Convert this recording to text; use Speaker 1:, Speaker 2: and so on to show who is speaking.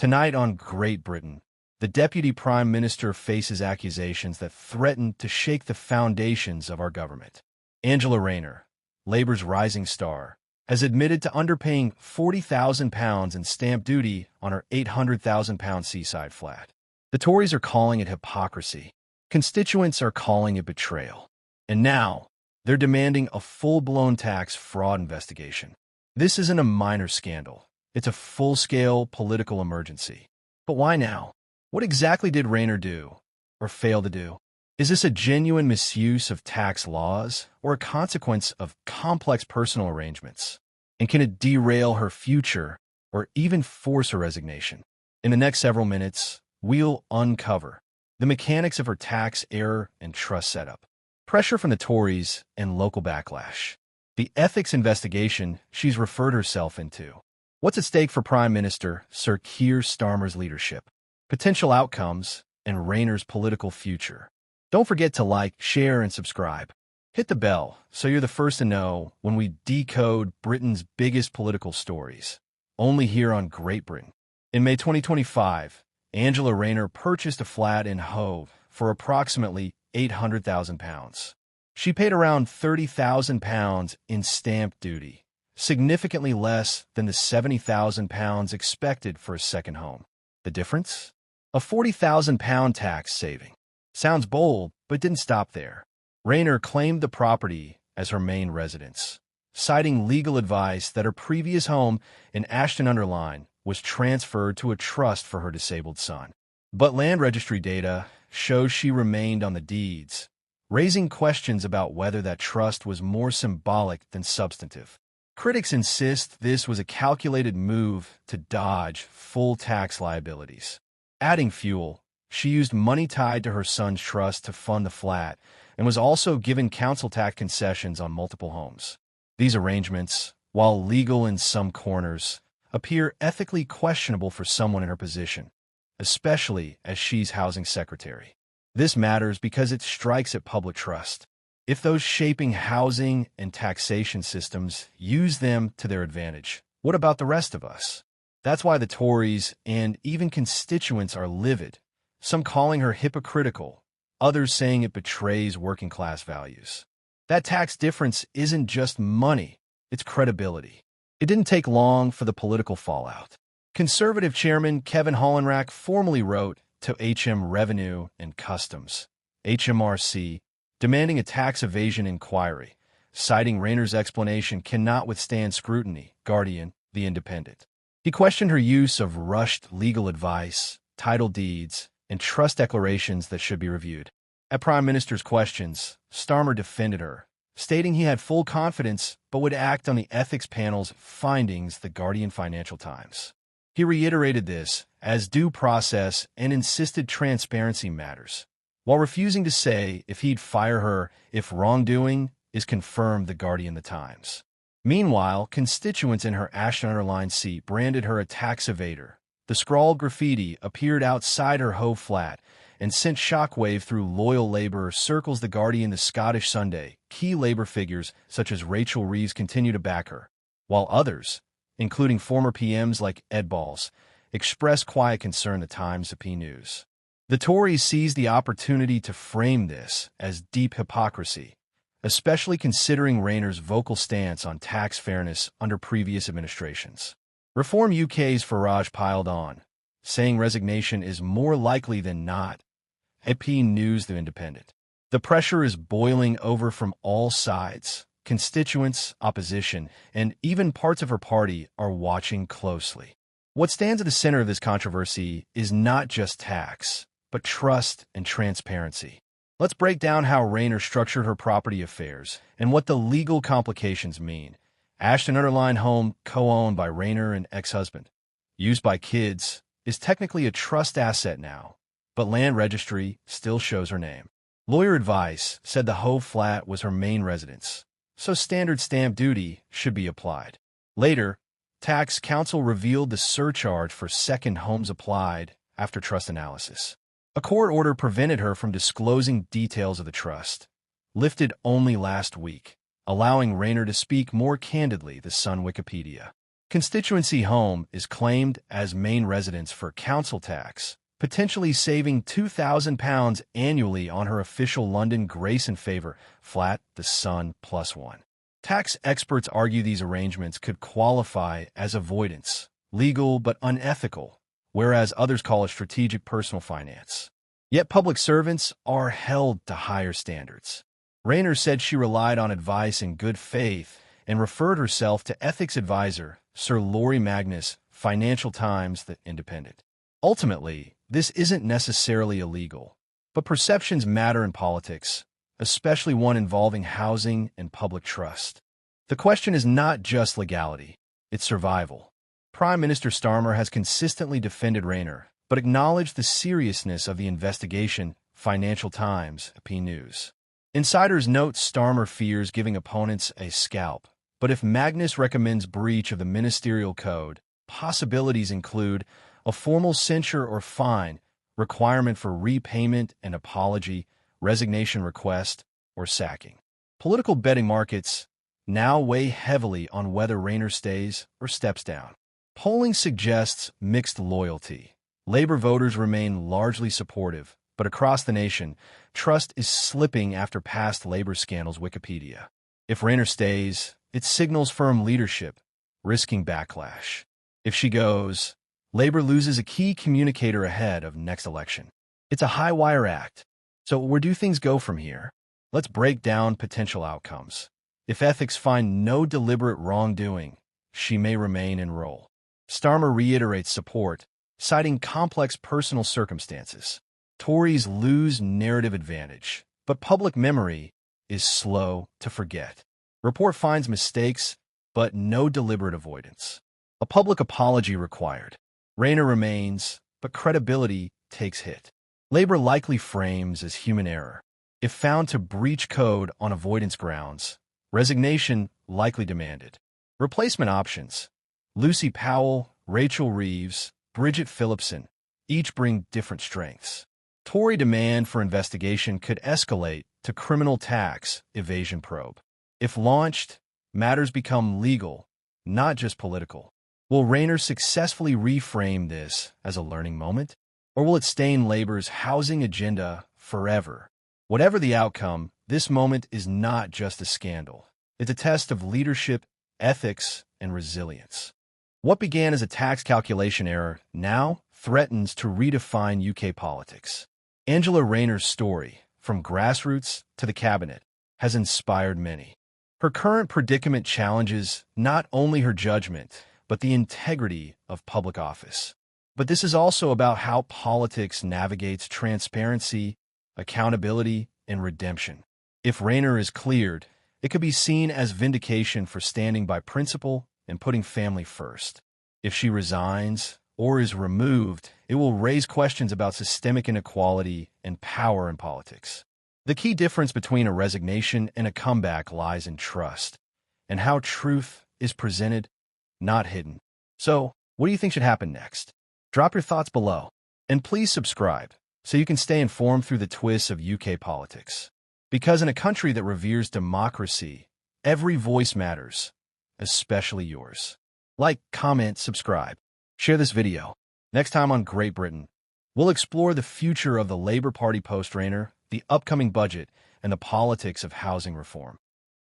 Speaker 1: Tonight on Great Britain, the Deputy Prime Minister faces accusations that threaten to shake the foundations of our government. Angela Rayner, Labour's rising star, has admitted to underpaying £40,000 in stamp duty on her £800,000 seaside flat. The Tories are calling it hypocrisy. Constituents are calling it betrayal. And now, they're demanding a full-blown tax fraud investigation. This isn't a minor scandal. It's a full-scale political emergency. But why now? What exactly did Rayner do, or fail to do? Is this a genuine misuse of tax laws, or a consequence of complex personal arrangements? And can it derail her future, or even force her resignation? In the next several minutes, we'll uncover the mechanics of her tax error and trust setup, pressure from the Tories, and local backlash, the ethics investigation she's referred herself into. What's at stake for Prime Minister Sir Keir Starmer's leadership, potential outcomes, and Rayner's political future? Don't forget to like, share, and subscribe. Hit the bell so you're the first to know when we decode Britain's biggest political stories, only here on Great Britain. In May 2025, Angela Rayner purchased a flat in Hove for approximately £800,000. She paid around £30,000 in stamp duty, significantly less than the £70,000 expected for a second home. The difference? A £40,000 tax saving. Sounds bold, but didn't stop there. Rayner claimed the property as her main residence, citing legal advice that her previous home in Ashton-under-Lyne was transferred to a trust for her disabled son. But land registry data shows she remained on the deeds, raising questions about whether that trust was more symbolic than substantive. Critics insist this was a calculated move to dodge full tax liabilities. Adding fuel, she used money tied to her son's trust to fund the flat and was also given council tax concessions on multiple homes. These arrangements, while legal in some corners, appear ethically questionable for someone in her position, especially as she's housing secretary. This matters because it strikes at public trust. If those shaping housing and taxation systems use them to their advantage, what about the rest of us? That's why the Tories and even constituents are livid, some calling her hypocritical, others saying it betrays working-class values. That tax difference isn't just money, it's credibility. It didn't take long for the political fallout. Conservative Chairman Kevin Hollenrack formally wrote to HM Revenue and Customs, HMRC, demanding a tax evasion inquiry, citing Rayner's explanation cannot withstand scrutiny, Guardian, The Independent. He questioned her use of rushed legal advice, title deeds, and trust declarations that should be reviewed. At Prime Minister's questions, Starmer defended her, stating he had full confidence but would act on the ethics panel's findings, the Guardian Financial Times. He reiterated this as due process and insisted transparency matters, while refusing to say if he'd fire her if wrongdoing is confirmed, the Guardian, the Times. Meanwhile, constituents in her Ashton-under-Lyne seat branded her a tax evader. The scrawled graffiti appeared outside her Hove flat and sent shockwave through loyal Labour circles, the Guardian, the Scottish Sunday. Key Labour figures such as Rachel Reeves continue to back her, while others, including former PMs like Ed Balls, express quiet concern, the Times AP News. The Tories seized the opportunity to frame this as deep hypocrisy, especially considering Rayner's vocal stance on tax fairness under previous administrations. Reform UK's Farage piled on, saying resignation is more likely than not. AP News, The Independent. The pressure is boiling over from all sides. Constituents, opposition, and even parts of her party are watching closely. What stands at the center of this controversy is not just tax, but trust and transparency. Let's break down how Rayner structured her property affairs and what the legal complications mean. Ashton-under-Lyne home, co-owned by Rayner and ex-husband, used by kids, is technically a trust asset now, but land registry still shows her name. Lawyer advice said the Hove flat was her main residence, so standard stamp duty should be applied. Later, Tax Counsel revealed the surcharge for second homes applied after trust analysis. A court order prevented her from disclosing details of the trust, lifted only last week, allowing Rayner to speak more candidly, the Sun Wikipedia. constituency home is claimed as main residence for council tax, potentially saving £2,000 annually on her official London grace and favor flat, the Sun +1. Tax experts argue these arrangements could qualify as avoidance, legal but unethical, whereas others call it strategic personal finance. Yet public servants are held to higher standards. Rayner said she relied on advice in good faith and referred herself to ethics advisor Sir Laurie Magnus, Financial Times, The Independent. Ultimately, this isn't necessarily illegal, but perceptions matter in politics, especially one involving housing and public trust. The question is not just legality, it's survival. Prime Minister Starmer has consistently defended Rayner, but acknowledged the seriousness of the investigation, Financial Times, AP News. Insiders note Starmer fears giving opponents a scalp, but if Magnus recommends breach of the ministerial code, possibilities include a formal censure or fine, requirement for repayment and apology, resignation request, or sacking. Political betting markets now weigh heavily on whether Rayner stays or steps down. Polling suggests mixed loyalty. Labor voters remain largely supportive, but across the nation, trust is slipping after past labor scandals. Wikipedia. If Rayner stays, it signals firm leadership, risking backlash. If she goes, Labor loses a key communicator ahead of next election. It's a high-wire act. So where do things go from here? Let's break down potential outcomes. If ethics find no deliberate wrongdoing, she may remain in role. Starmer reiterates support, citing complex personal circumstances. Tories lose narrative advantage, but public memory is slow to forget. Report finds mistakes, but no deliberate avoidance. A public apology required. Rayner remains, but credibility takes hit. Labor likely frames as human error. If found to breach code on avoidance grounds, resignation likely demanded. Replacement options. Lucy Powell, Rachel Reeves, Bridget Phillipson, each bring different strengths. Tory demand for investigation could escalate to criminal tax evasion probe. If launched, matters become legal, not just political. Will Rayner successfully reframe this as a learning moment? Or will it stain Labor's housing agenda forever? Whatever the outcome, this moment is not just a scandal. It's a test of leadership, ethics, and resilience. What began as a tax calculation error now threatens to redefine UK politics. Angela Rayner's story, from grassroots to the cabinet, has inspired many. Her current predicament challenges not only her judgment, but the integrity of public office. But this is also about how politics navigates transparency, accountability, and redemption. If Rayner is cleared, it could be seen as vindication for standing by principle and putting family first. If she resigns or is removed, it will raise questions about systemic inequality and power in politics. The key difference between a resignation and a comeback lies in trust, and how truth is presented, not hidden. So, what do you think should happen next? Drop your thoughts below, and please subscribe so you can stay informed through the twists of UK politics. Because in a country that reveres democracy, every voice matters, especially yours. Like, comment, subscribe, share this video. Next time on Great Britain, we'll explore the future of the Labour Party post-Rayner, the upcoming budget, and the politics of housing reform.